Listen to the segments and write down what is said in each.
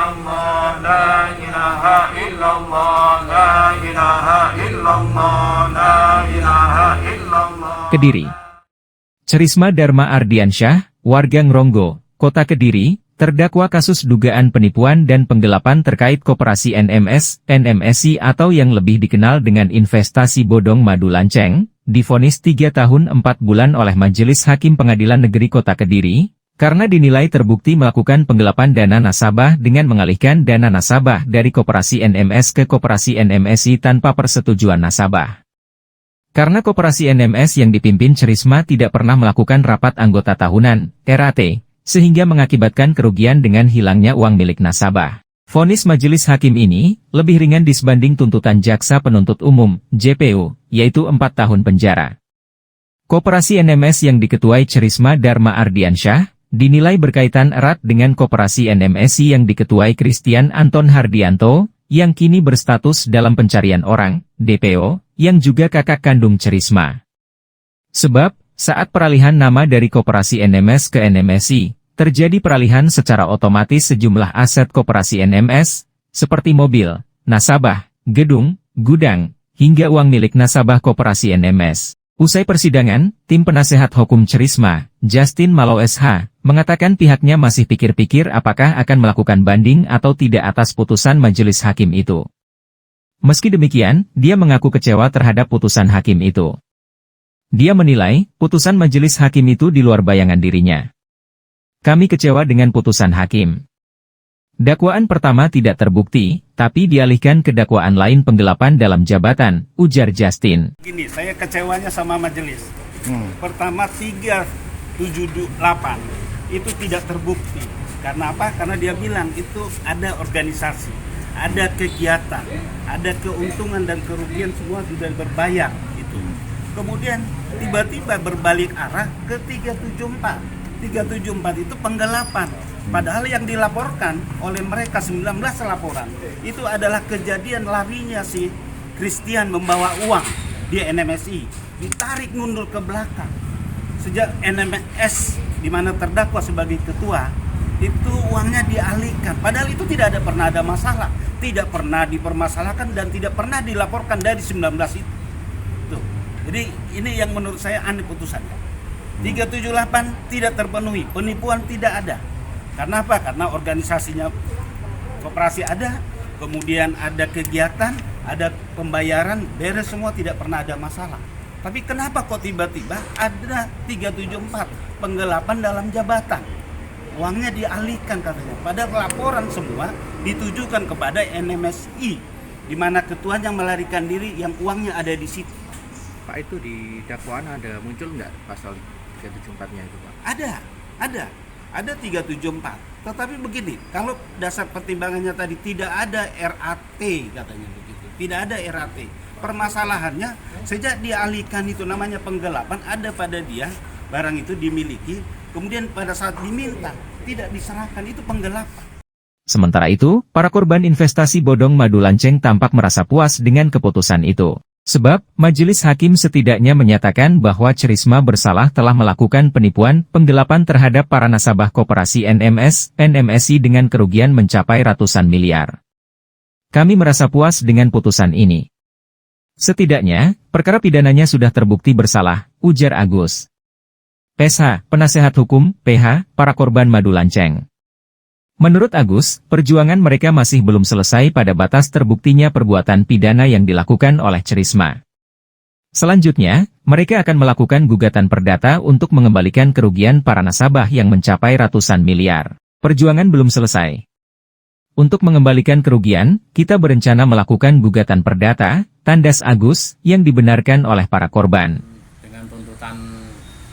illallah, la ilaha illallah, la ilaha illallah, la ilaha illallah. Kediri. Cerisma Dharma Ardiansyah, warga Ngronggo, Kota Kediri, terdakwa kasus dugaan penipuan dan penggelapan terkait koperasi NMS, NMSI atau yang lebih dikenal dengan investasi bodong madu lanceng, divonis 3 tahun 4 bulan oleh Majelis Hakim Pengadilan Negeri Kota Kediri, karena dinilai terbukti melakukan penggelapan dana nasabah dengan mengalihkan dana nasabah dari koperasi NMS ke koperasi NMSI tanpa persetujuan nasabah. Karena koperasi NMS yang dipimpin Cerisma tidak pernah melakukan rapat anggota tahunan, RAT, sehingga mengakibatkan kerugian dengan hilangnya uang milik nasabah. Vonis majelis hakim ini lebih ringan disebanding tuntutan jaksa penuntut umum, JPU, yaitu 4 tahun penjara. Koperasi NMS yang diketuai Cerisma Dharma Ardiansyah, dinilai berkaitan erat dengan koperasi NMSI yang diketuai Christian Anton Hardianto, yang kini berstatus dalam pencarian orang, DPO, yang juga kakak kandung Cerisma. Sebab, saat peralihan nama dari koperasi NMS ke NMSI, terjadi peralihan secara otomatis sejumlah aset koperasi NMS, seperti mobil, nasabah, gedung, gudang, hingga uang milik nasabah koperasi NMS. Usai persidangan, tim penasehat hukum Cerisma, Justin Malo SH, mengatakan pihaknya masih pikir-pikir apakah akan melakukan banding atau tidak atas putusan majelis hakim itu. Meski demikian, dia mengaku kecewa terhadap putusan hakim itu. Dia menilai, putusan majelis hakim itu di luar bayangan dirinya. Kami kecewa dengan putusan hakim. Dakwaan pertama tidak terbukti, tapi dialihkan ke dakwaan lain penggelapan dalam jabatan, ujar Justin. Gini, saya kecewanya sama majelis. Pertama 378 itu tidak terbukti. Karena apa? Karena dia bilang itu ada organisasi, ada kegiatan, ada keuntungan dan kerugian semua sudah berbayar itu. Kemudian tiba-tiba berbalik arah ke 374. 374 itu penggelapan. Padahal yang dilaporkan oleh mereka 19 laporan itu adalah kejadian larinya si Christian membawa uang di NMSI, ditarik mundur ke belakang. Sejak NMS di mana terdakwa sebagai ketua, itu uangnya dialihkan. Padahal itu tidak pernah ada masalah, tidak pernah dipermasalahkan dan tidak pernah dilaporkan dari 19 itu. Tuh. Jadi ini yang menurut saya aneh putusannya. 378 tidak terpenuhi, penipuan tidak ada. Karena apa? Karena organisasinya koperasi ada, kemudian ada kegiatan, ada pembayaran, beres semua, tidak pernah ada masalah. Tapi kenapa kok tiba-tiba ada 374 penggelapan dalam jabatan? Uangnya dialihkan katanya. Padahal laporan semua ditujukan kepada NMSI, di mana ketuanya melarikan diri yang uangnya ada di situ. Pak, itu di dakwaan ada muncul nggak pasal 374-nya itu, Pak? Ada 374. Tetapi begini, kalau dasar pertimbangannya tadi tidak ada RAT katanya begitu. Tidak ada RAT. Permasalahannya sejak dialihkan itu namanya penggelapan, ada pada dia barang itu dimiliki, kemudian pada saat diminta tidak diserahkan, itu penggelapan. Sementara itu, para korban investasi bodong madu lanceng tampak merasa puas dengan keputusan itu. Sebab, majelis hakim setidaknya menyatakan bahwa Cerisma bersalah telah melakukan penipuan, penggelapan terhadap para nasabah koperasi NMS, NMSI dengan kerugian mencapai ratusan miliar. Kami merasa puas dengan putusan ini. Setidaknya, perkara pidananya sudah terbukti bersalah, ujar Agus PSH, penasehat hukum, PH, para korban madu lanceng. Menurut Agus, perjuangan mereka masih belum selesai pada batas terbuktinya perbuatan pidana yang dilakukan oleh Cerisma. Selanjutnya, mereka akan melakukan gugatan perdata untuk mengembalikan kerugian para nasabah yang mencapai ratusan miliar. Perjuangan belum selesai. Untuk mengembalikan kerugian, kita berencana melakukan gugatan perdata, tandas Agus, yang dibenarkan oleh para korban. Dengan tuntutan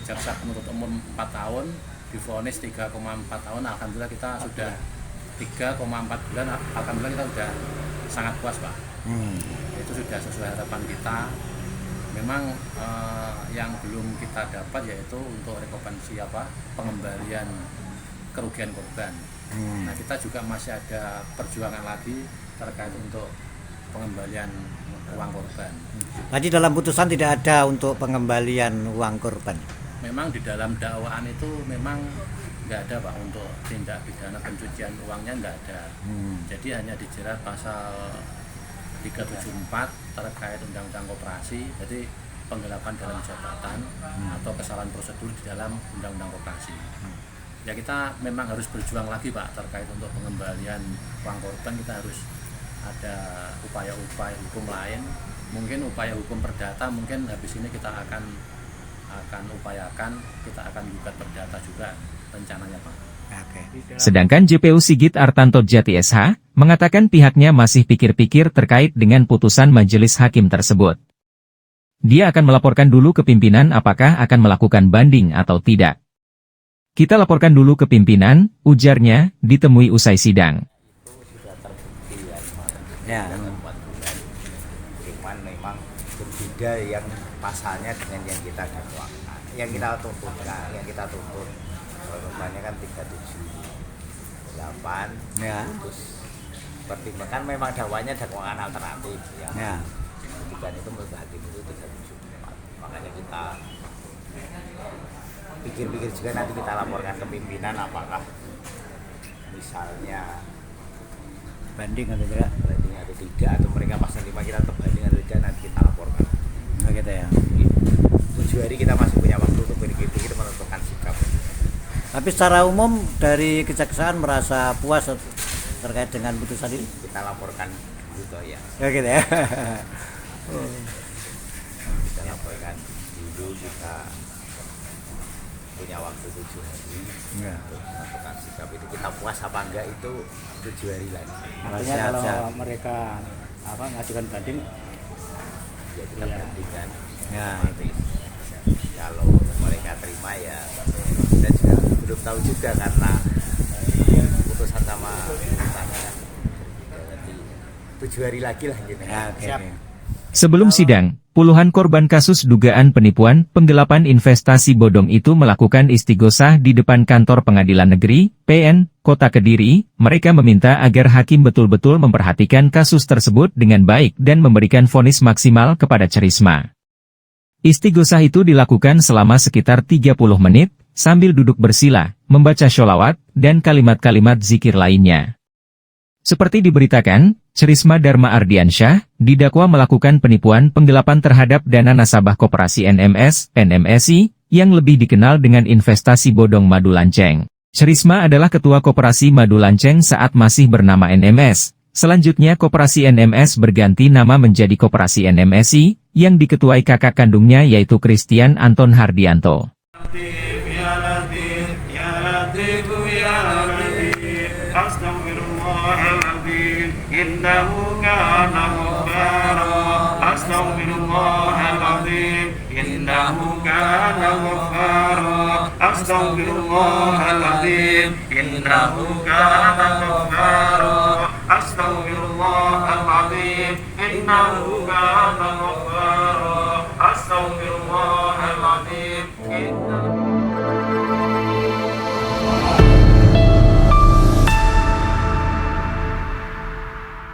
jaksa penuntut umum 4 tahun, divonis 3,4 tahun, alhamdulillah kita sudah 3,4 bulan, alhamdulillah kita sudah sangat puas, Pak. Itu sudah sesuai harapan kita. Memang yang belum kita dapat yaitu untuk rekompensi pengembalian kerugian korban. Nah, kita juga masih ada perjuangan lagi terkait untuk pengembalian uang korban. Tadi dalam putusan tidak ada untuk pengembalian uang korban. Memang di dalam dakwaan itu memang nggak ada Pak, untuk tindak pidana pencucian uangnya nggak ada. Jadi hanya dijerat pasal 374 terkait undang-undang koperasi, jadi penggelapan dalam jabatan atau kesalahan prosedur di dalam undang-undang koperasi. Ya kita memang harus berjuang lagi Pak terkait untuk pengembalian uang korban. Kita harus ada upaya-upaya hukum lain, mungkin upaya hukum perdata, mungkin habis ini kita akan upayakan, kita akan gugat perdata juga rencananya Pak. Sedangkan JPU Sigit Artanto Jati SH, mengatakan pihaknya masih pikir-pikir terkait dengan putusan majelis hakim tersebut. Dia akan melaporkan dulu ke pimpinan apakah akan melakukan banding atau tidak. Kita laporkan dulu ke pimpinan, ujarnya, ditemui usai sidang. Ya. Cuman memang berbeda yang pasalnya dengan yang kita dakwakan, yang kita tuntut. Korbannya kan 378. Ya. Terus pertimbangan memang dakwanya dakwaan alternatif ya. Kemudian itu menurut hakim itu 374. Makanya kita pikir-pikir juga, nanti kita laporkan ke pimpinan apakah misalnya banding atau tidak, atau mereka pasal 5 kita tetap banding atau tidak, nanti kita laporkan. Gitu ya. 7 hari kita masih punya waktu untuk berpikir menentukan sikap. Tapi secara umum dari kejaksaan merasa puas terkait dengan putusan ini? Kita laporkan gitu ya. Gitu ya. Kita laporkan dulu, kita punya waktu 7 hari untuk menentukan sikap. Itu kita puas apa enggak itu 7 hari lagi. Artinya kalau mereka ngajukan banding, ya kita bandingkan. Ya. Kalau mereka terima ya kita juga belum tahu juga, karena putusan sama putusannya nanti 7 hari lagi lah gitu. Ya, siap. Sebelum sidang, puluhan korban kasus dugaan penipuan penggelapan investasi bodong itu melakukan istighosah di depan kantor Pengadilan Negeri, PN, Kota Kediri. Mereka meminta agar hakim betul-betul memperhatikan kasus tersebut dengan baik dan memberikan vonis maksimal kepada Charisma. Istighosah itu dilakukan selama sekitar 30 menit, sambil duduk bersila, membaca sholawat, dan kalimat-kalimat zikir lainnya. Seperti diberitakan, Charisma Dharma Ardiansyah didakwa melakukan penipuan penggelapan terhadap dana nasabah koperasi NMS, NMSI, yang lebih dikenal dengan investasi bodong Madu Lanceng. Charisma adalah ketua koperasi Madu Lanceng saat masih bernama NMS. Selanjutnya koperasi NMS berganti nama menjadi koperasi NMSI, yang diketuai kakak kandungnya yaitu Christian Anton Hardianto. Astaghfirullahaladzim, innahu